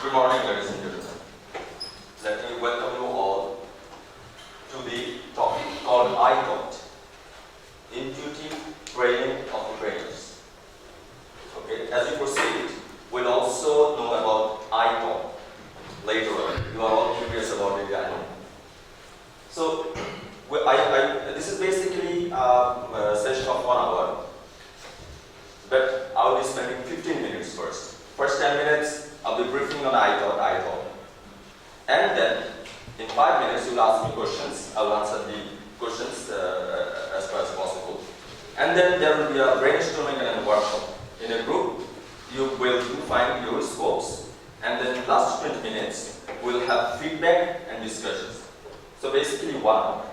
Good morning, ladies and gentlemen. Let me welcome you all to the topic called ITOT, Intuitive Training of Trainers. Okay, as we proceed, we'll also know about ITOT later on. You are all curious about it, I know. So, this is basically a session of 1 hour, but I'll be spending 15 minutes first. First 10 minutes, I'll be briefing on ITOT. And then, in 5 minutes, you'll ask me questions. I'll answer the questions as far as possible. And then there will be a brainstorming and a workshop. In a group, you will define your scopes. And then in the last 20 minutes, we'll have feedback and discussions. So basically 1 hour.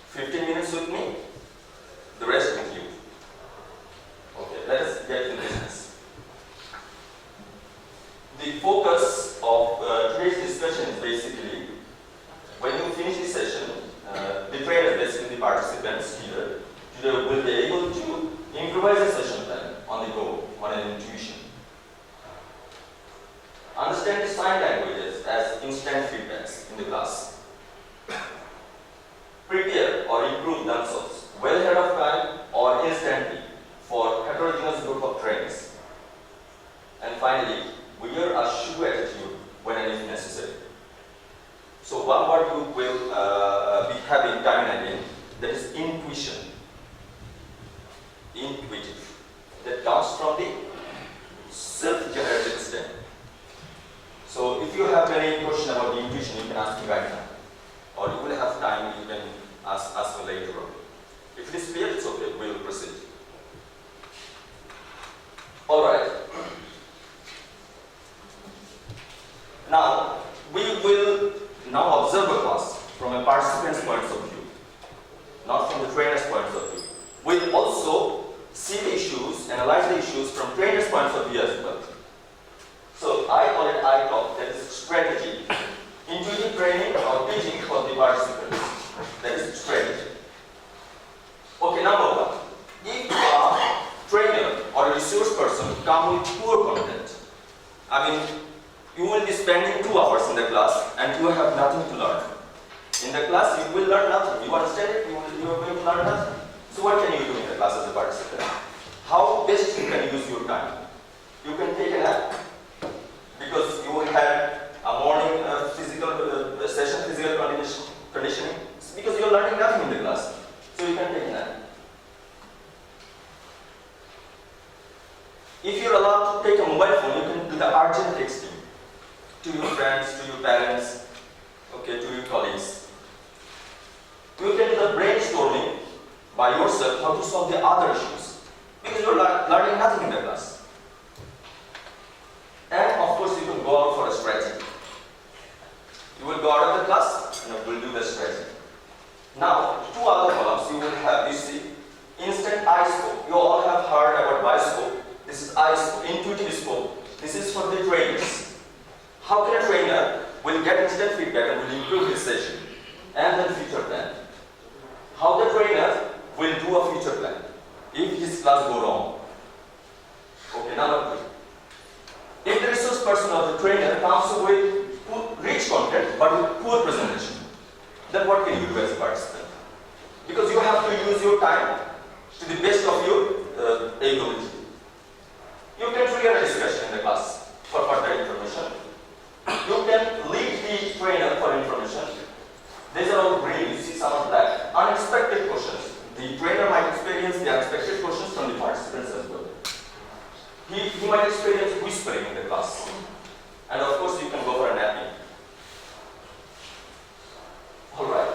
15 minutes with me, the rest with you. Okay, let us get to business. The focus of today's discussion is basically, when you finish the session, the trainers, basically the participants here, today will be able to improvise a session plan on the go, on an intuition. Understand the sign languages as instant feedbacks in the class. Prepare or improve themselves well ahead of time or instantly for heterogeneous group of trainers. And finally, wear a shoe attitude when it is necessary. So one word you will be having time and again, that is intuition. Intuitive. That comes from the self-generated stem. So if you have any question about the intuition, you can ask me right now. Or you will have time, you can ask me later on. If it is clear, it's okay, we will proceed. Alright. Now, we will now observe a class from a participant's point of view, not from the trainer's point of view. We'll also see the issues, analyze the issues from trainer's point of view as well. So, I call it ITOP, that is strategy. Intuitive training or teaching for the participants. That is strategy. Okay, number 1. If a trainer or a resource person come with poor content, I mean, you will be spending 2 hours in the class and you have nothing to learn. In the class, you will learn nothing. You understand it? You are going to learn nothing. So what can you do in the class as a participant? How best you can use your time? You can take a nap because you had a morning physical session, physical conditioning. It's because you are learning nothing in the class. So you can take a nap. If you are allowed to take a mobile phone, you can do the urgent texting to your friends, to your parents, okay, to your colleagues. You can do the brainstorming by yourself how to solve the other issues because you are learning nothing in the class. And of course, you can go out for a strategy. You will go out of the class and you will do the strategy. Now, 2 other columns you will have, you see, instant eye scope. You all have heard about bioscope. This is eye scope, intuitive scope. This is for the trainers. How can a trainer will get instant feedback and will improve his session? And then future plan. How the trainer will do a future plan if his class go wrong. Okay, number 2. If the resource person or the trainer comes with rich content but with poor presentation, then what can you do as a participant? Because you have to use your time to the best of your ability. You can trigger a discussion in the class for further information. You can lead the trainer for information. These are all green, you see some are black. Unexpected questions. The trainer might experience the unexpected questions from the participants as well. He might experience whispering in the class. And of course you can go for a napping. Alright.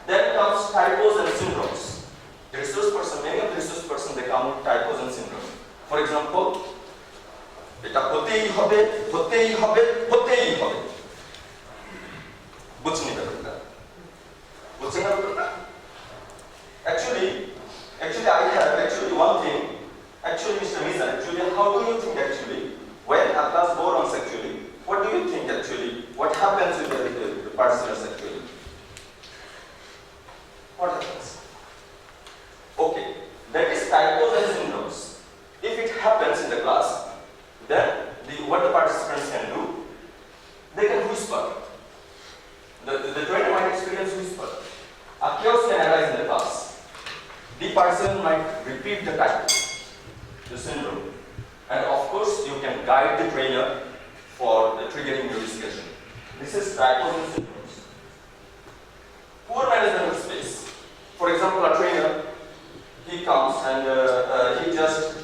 Then comes typos and syndromes. The resource person, many of the resource person, they come with typos and syndromes. For example, এটা হতেই হবে হতেই হবে হতেই হবে বুঝছেন ব্যাপারটা বুঝছেন ব্যাপারটা actually I have one thing actually Mr. Mizan actually how do you think actually when a class go wrong actually what do you think actually what happens with the participants actually what happens okay that is typos and syndromes if it happens in the class then what the participants can do whisper. The trainer might experience whisper. A chaos can arise in the class. The person might repeat the type, the syndrome. And of course, you can guide the trainer for triggering your discussion. This is typos and syndromes. Poor management of space. For example, a trainer, he comes and he just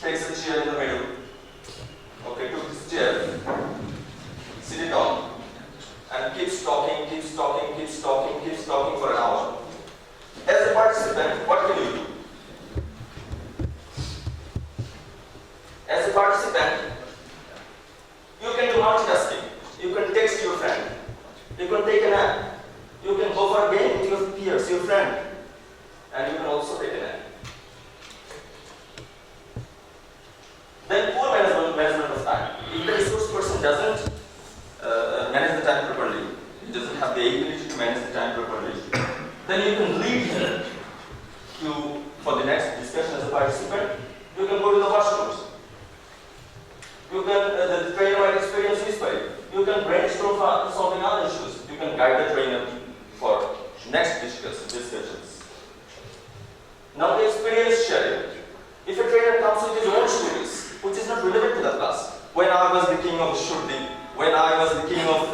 takes a chair in the middle. Okay, took this chair, sit it on, and keeps talking for an hour. As a participant, what can you do? As a participant, you can do multitasking. You can text your friend. You can take a nap. You can go for a game with your peers, your friend. And you can also take a nap. Then poor management of time. If the resource person doesn't manage the time properly, he doesn't have the ability to manage the time properly, then you can lead him for the next discussion as a participant. You can go to the washrooms. You can, the trainer might experience whispering. You can brainstorm for solving other issues. You can guide the trainer for next discussions. Now the experience sharing. If a trainer comes with his own stories, which is not relevant to the class, when I was the king of Shurdi, when I was the king of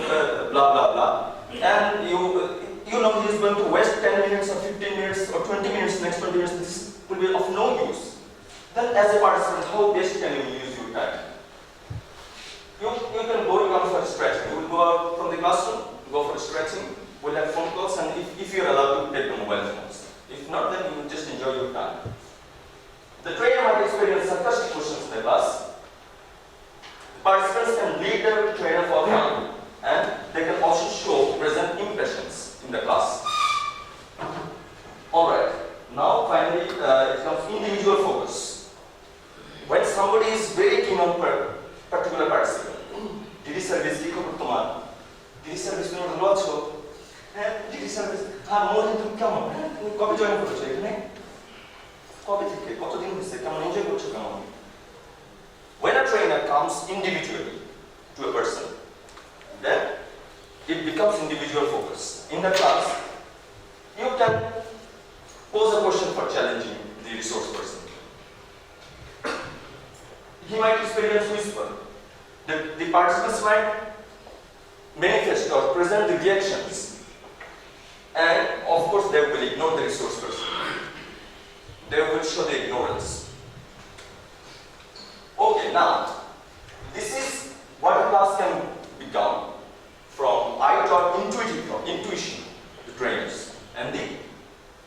blah blah blah, and you know he is going to waste 10 minutes or 15 minutes or 20 minutes, next 20 minutes, this will be of no use. Then as a participant, how best can you use your time? You can go for stretching. You will go out from the classroom, go for stretching, we'll have phone calls, and if you're allowed to take the mobile phones. If not, then you will just enjoy your time. The trainer might experience sarcastic questions in the class. Participants can lead the trainer for fun, and they can also show present impressions in the class. Alright, now finally it comes individual focus. When somebody is very keen on particular participant, did service কি খবর তোমার? did service তুমি ভালো আছো? হ্যাঁ, did service মোদিন তুমি কেমন? তুমি কবে জয়েন করেছো এখানে? কবে থেকে? কতদিন হয়েছে? কেমন এনজয় করছো কেমন? When a trainer comes individually to a person, then it becomes individual focus. In the class, you can pose a question for challenging the resource person. He might experience whisper. The participants might manifest or present the reactions, and of course they will ignore the resource person. They will show the ignorance. Okay, now this is what a class can become from I taught intuition, the trainers, and the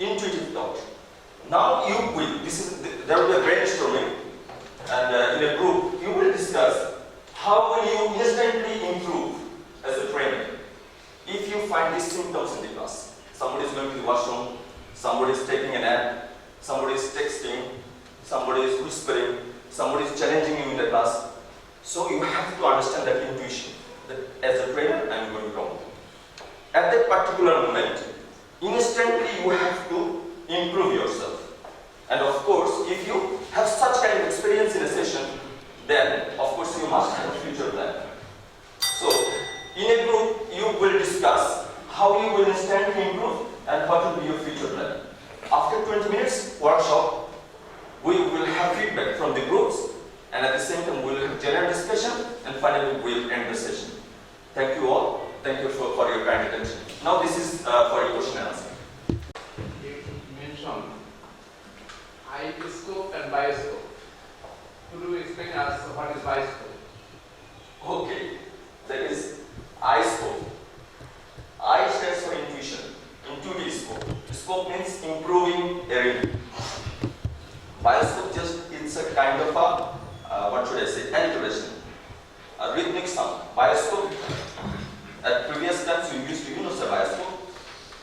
intuitive thought. Now you will, there will be a brainstorming, and in a group you will discuss how will you instantly improve as a trainer if you find these symptoms in the class. Somebody is going to the washroom, somebody is taking a nap, somebody is texting, somebody is whispering, somebody is challenging you in the class. So you have to understand that intuition, that as a trainer I am going wrong. At that particular moment, instantly you have to improve yourself. And of course, if you have such kind of experience in a session, then of course you must have a future plan. So in a group, you will discuss how you will instantly improve and what will be your future plan. After 20 minutes workshop, we will have feedback from the groups, and at the same time we will have general discussion, and finally we will end the session. Thank you all. Thank you for your kind attention. Now this is for your question and answer. You mentioned iScope and bioscope. Could you explain us what is bioscope? Okay, that is iScope. I stands for intuition. Intuitive scope. Scope means improving area. Bioscope it's a kind of a what should I say, alliteration, a rhythmic sound. Bioscope. At previous times we used to say bioscope,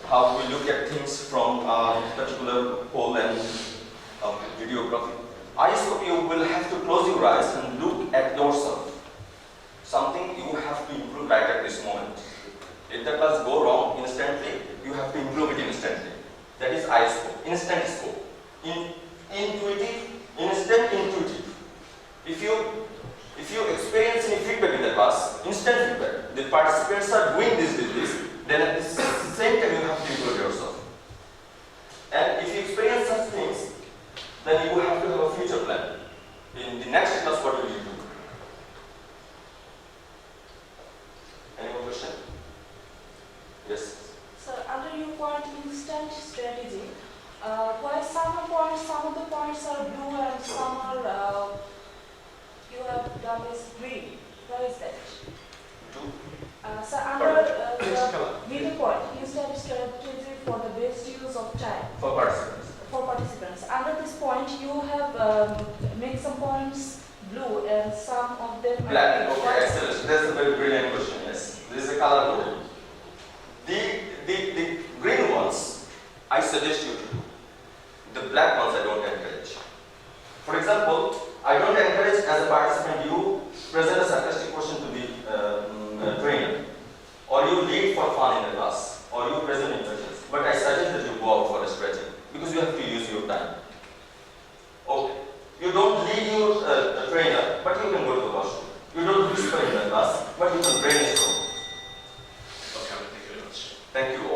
how we look at things from a particular pole and videography. iScope, you will have to close your eyes and look at yourself. Something you have to improve right at this moment. If the class go wrong instantly, you have to improve it instantly. That is iScope, instant scope. Intuitive, instant intuitive. If you experience any feedback in the class, instant feedback, the If participants are doing this with this, then at the same time you have to improve yourself. And if you experience such things, then you will have to have a future plan. In the next class, what will you do? Any more question? Yes. So under your point instant strategy, why some of the points are blue and some are you have done is green. Why is that? So under the middle point, instant strategy for the best use of time. For participants. For participants. Under this point, you have made some points blue and some of them Black. are Okay, excellent. That's a very brilliant question. Yes. This is a color code. The green ones, I suggest you to do. The black ones, I don't encourage. For example, I don't encourage as a participant you present a sarcastic question to the trainer, or you lead for fun in the class, or you present impressions. But I suggest that you go out for a stretching because you have to use your time. Okay. You don't lead your trainer, but you can go to the washroom. You don't whisper in the class, but you can brainstorm. Okay, thank you very much. Thank you.